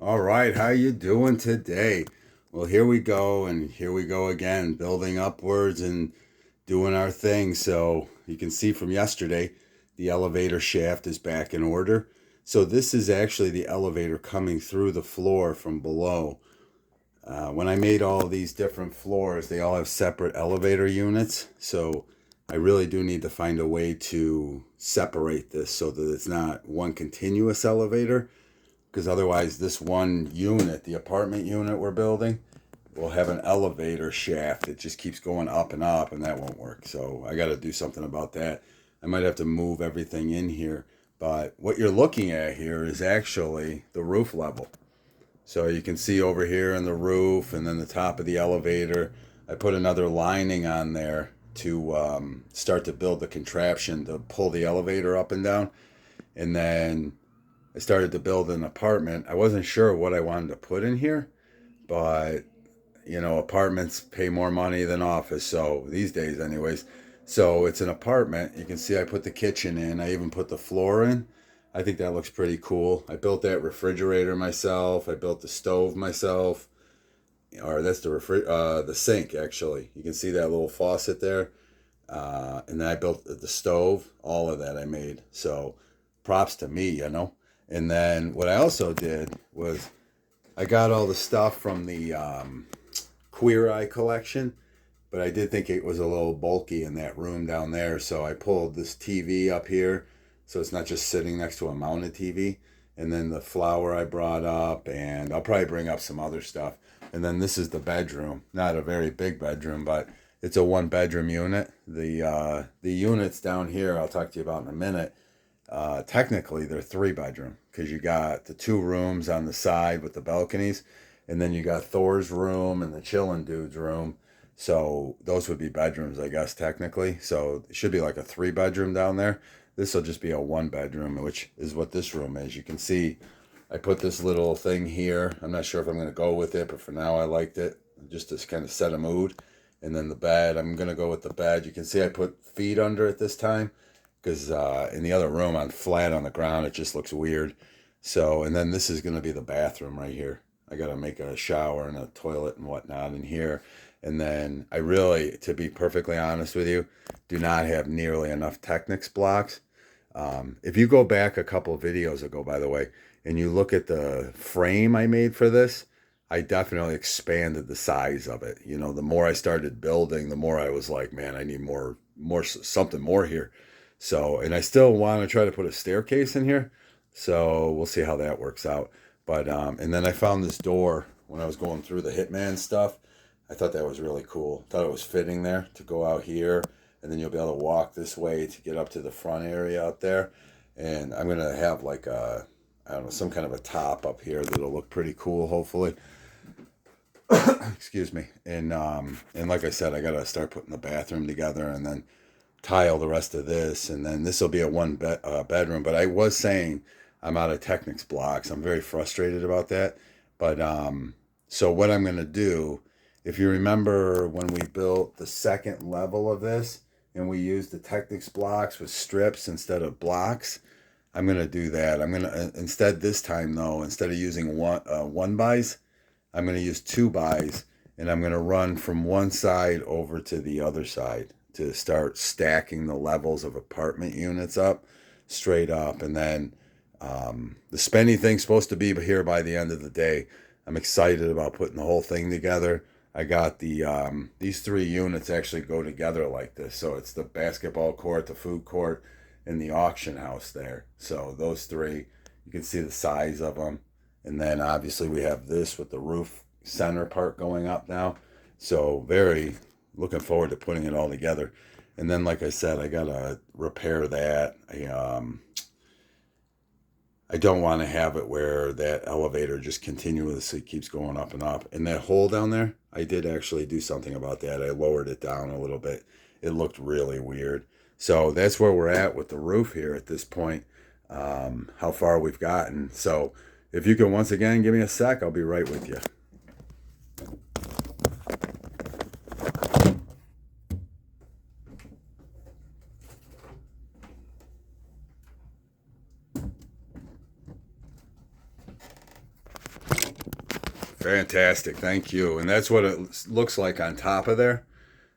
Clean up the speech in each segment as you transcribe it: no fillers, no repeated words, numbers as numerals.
All right, how you doing today? Well, here we go, and here we go again, building upwards and doing our thing. So you can see from yesterday, the elevator shaft is back in order. So this is actually the elevator coming through the floor from below. When I made all these different floors, they all have separate elevator units. So I really do need to find a way to separate this so that it's not one continuous elevator, because otherwise this one unit, the apartment unit we're building, will have an elevator shaft. It just keeps going up and up, and that won't work. So I got to do something about that. I might have to move everything in here. But what you're looking at here is actually the roof level. So you can see over here in the roof and then the top of the elevator, I put another lining on there to start to build the contraption to pull the elevator up and down. And then I started to build an apartment. I wasn't sure what I wanted to put in here, but apartments pay more money than office. So these days, anyways. So it's an apartment. You can see I put the kitchen in. I even put the floor in. I think that looks pretty cool. I built that refrigerator myself. I built the stove myself. Or that's the sink actually. You can see that little faucet there. And then I built the stove. All of that I made. So props to me. And then what I also did was I got all the stuff from the Queer Eye collection, but I did think it was a little bulky in that room down there. So I pulled this TV up here so it's not just sitting next to a mounted TV. And then the flower I brought up, and I'll probably bring up some other stuff. And then this is the bedroom. Not a very big bedroom, but it's a one bedroom unit. The units down here I'll talk to you about in a minute. Technically, they're three bedroom because you got the two rooms on the side with the balconies, and then you got Thor's room and the chillin' dude's room. So those would be bedrooms, I guess, technically. So it should be like a three bedroom down there. This will just be a one bedroom, which is what this room is. You can see I put this little thing here. I'm not sure if I'm going to go with it, but for now I liked it just to kind of set a mood. And then the bed, I'm going to go with the bed. You can see I put feet under it this time because in the other room I'm flat on the ground. It just looks weird. So, and then this is going to be the bathroom right here. I got to make a shower and a toilet and whatnot in here. And then I really, to be perfectly honest with you, do not have nearly enough Technics blocks. If you go back a couple of videos ago, by the way, and you look at the frame I made for this, I definitely expanded the size of it. The more I started building, the more I was like, man, I need something more here. So, and I still want to try to put a staircase in here. So we'll see how that works out. But, and then I found this door when I was going through the Hitman stuff. I thought that was really cool. Thought it was fitting there to go out here, and then you'll be able to walk this way to get up to the front area out there. And I'm gonna have like I don't know, some kind of a top up here that'll look pretty cool, hopefully. Excuse me. And like I said, I gotta start putting the bathroom together, and then tile the rest of this, and then this will be a bedroom. But I was saying I'm out of Technics blocks. I'm very frustrated about that. But so what I'm gonna do, if you remember when we built the second level of this and we used the Technics blocks with strips instead of blocks, I'm gonna do that. I'm gonna instead this time though, instead of using one buys, I'm gonna use two buys, and I'm gonna run from one side over to the other side to start stacking the levels of apartment units up straight up. And then the spenny thing's supposed to be here by the end of the day. I'm excited about putting the whole thing together. I got these three units actually go together like this. So it's the basketball court, the food court, and the auction house there. So those three, you can see the size of them. And then obviously we have this with the roof center part going up now. So very looking forward to putting it all together. And then, like I said, I gotta repair that. I don't want to have it where that elevator just continuously keeps going up and up. And that hole down there, I did actually do something about that. I lowered it down a little bit. It looked really weird. So that's where we're at with the roof here at this point, how far we've gotten. So if you can once again give me a sec, I'll be right with you. Fantastic. Thank you. And that's what it looks like on top of there.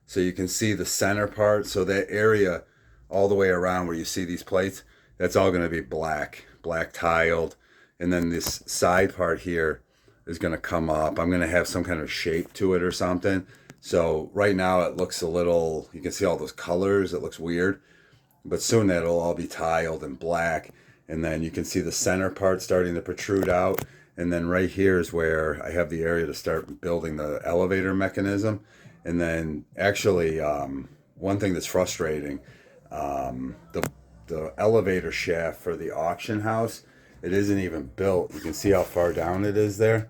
So you can see the center part. So that area all the way around where you see these plates, that's all going to be black tiled. And then this side part here is going to come up. I'm going to have some kind of shape to it or something. So right now it looks a little, you can see all those colors. It looks weird. But soon that'll all be tiled and black. And then you can see the center part starting to protrude out. And then right here is where I have the area to start building the elevator mechanism. And then actually, one thing that's frustrating, the elevator shaft for the auction house, it isn't even built. You can see how far down it is there.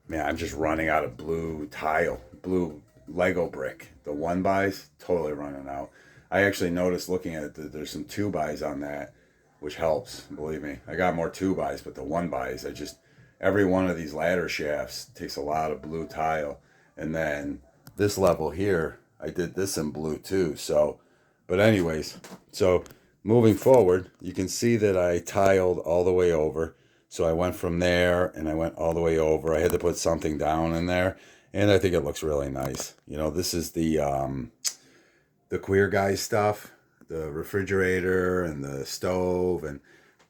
Man, I'm just running out of blue tile, blue Lego brick. The 1x totally running out. I actually noticed looking at it that there's some 2x on that, which helps. Believe me, I got more 2x, but the 1x, I just every one of these ladder shafts takes a lot of blue tile, and then this level here, I did this in blue too. So, but anyways, so moving forward, you can see that I tiled all the way over. So I went from there and I went all the way over. I had to put something down in there, and I think it looks really nice. You know, this is the queer guy stuff, the refrigerator and the stove and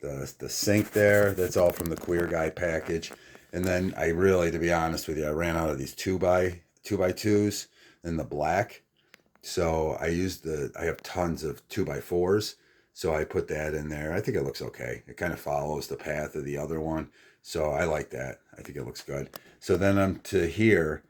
the sink there. That's all from the queer guy package. And then I really, to be honest with you, I ran out of these 2x2s in the black. So I have tons of 2x4s. So I put that in there. I think it looks okay. It kind of follows the path of the other one. So I like that. I think it looks good. So then I'm to here.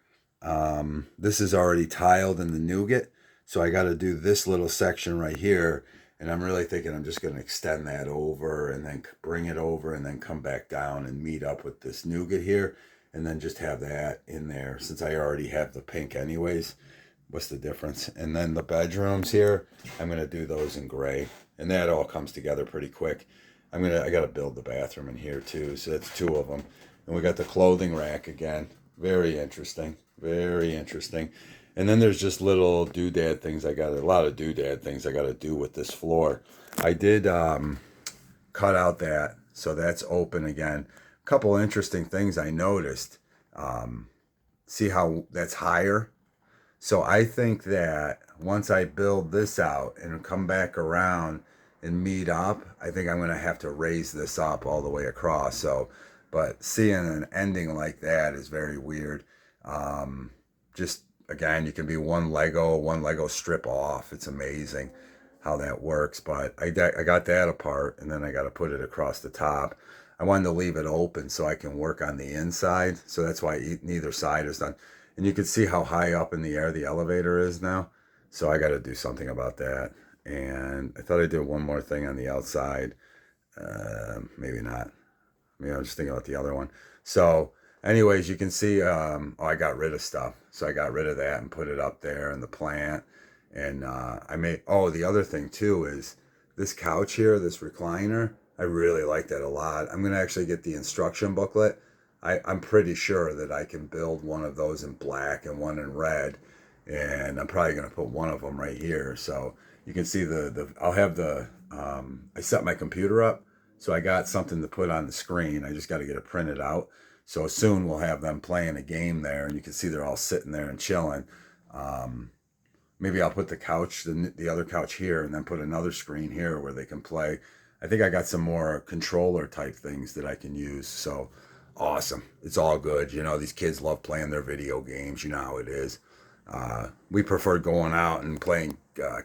This is already tiled in the nougat. So I got to do this little section right here. And I'm really thinking I'm just going to extend that over and then bring it over and then come back down and meet up with this nougat here. And then just have that in there since I already have the pink anyways. What's the difference? And then the bedrooms here, I'm going to do those in gray. And that all comes together pretty quick. I got to build the bathroom in here too. So that's two of them. And we got the clothing rack again. Very interesting. Very interesting. And then there's just little doodad things. A lot of doodad things I got to do with this floor. I did cut out that, so that's open again. A couple interesting things I noticed. See how that's higher? So I think that once I build this out and come back around and meet up, I think I'm going to have to raise this up all the way across. So, but seeing an ending like that is very weird. Just again, you can be one Lego strip off. It's amazing how that works. But I got that apart, and then I got to put it across the top. I wanted to leave it open so I can work on the inside. So that's why neither side is done. And you can see how high up in the air the elevator is now. So I got to do something about that. And I thought I'd do one more thing on the outside. Maybe not. Maybe I'm just thinking about the other one. So anyways, you can see, I got rid of stuff. So I got rid of that and put it up there in the plant. And the other thing too is this couch here, this recliner. I really like that a lot. I'm going to actually get the instruction booklet. I'm pretty sure that I can build one of those in black and one in red. And I'm probably going to put one of them right here. So you can see I'll have I set my computer up. So I got something to put on the screen. I just got to get it printed out. So soon we'll have them playing a game there, and you can see they're all sitting there and chilling. Maybe I'll put the other couch here, and then put another screen here where they can play. I think I got some more controller type things that I can use. So awesome. It's all good. You know, these kids love playing their video games. You know how it is. We prefer going out and playing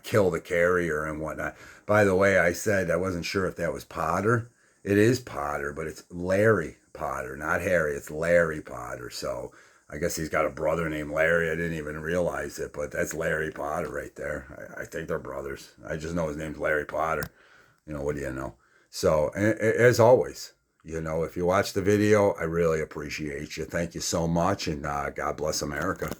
Kill the Carrier and whatnot. By the way, I said I wasn't sure if that was Potter. It is Potter, but it's Larry Potter, not Harry. It's Larry Potter. So I guess he's got a brother named Larry. I didn't even realize it, but that's Larry Potter right there. I think they're brothers. I just know his name's Larry Potter. You know, what do you know? So, as always, you know, if you watch the video, I really appreciate you. Thank you so much, and God bless America.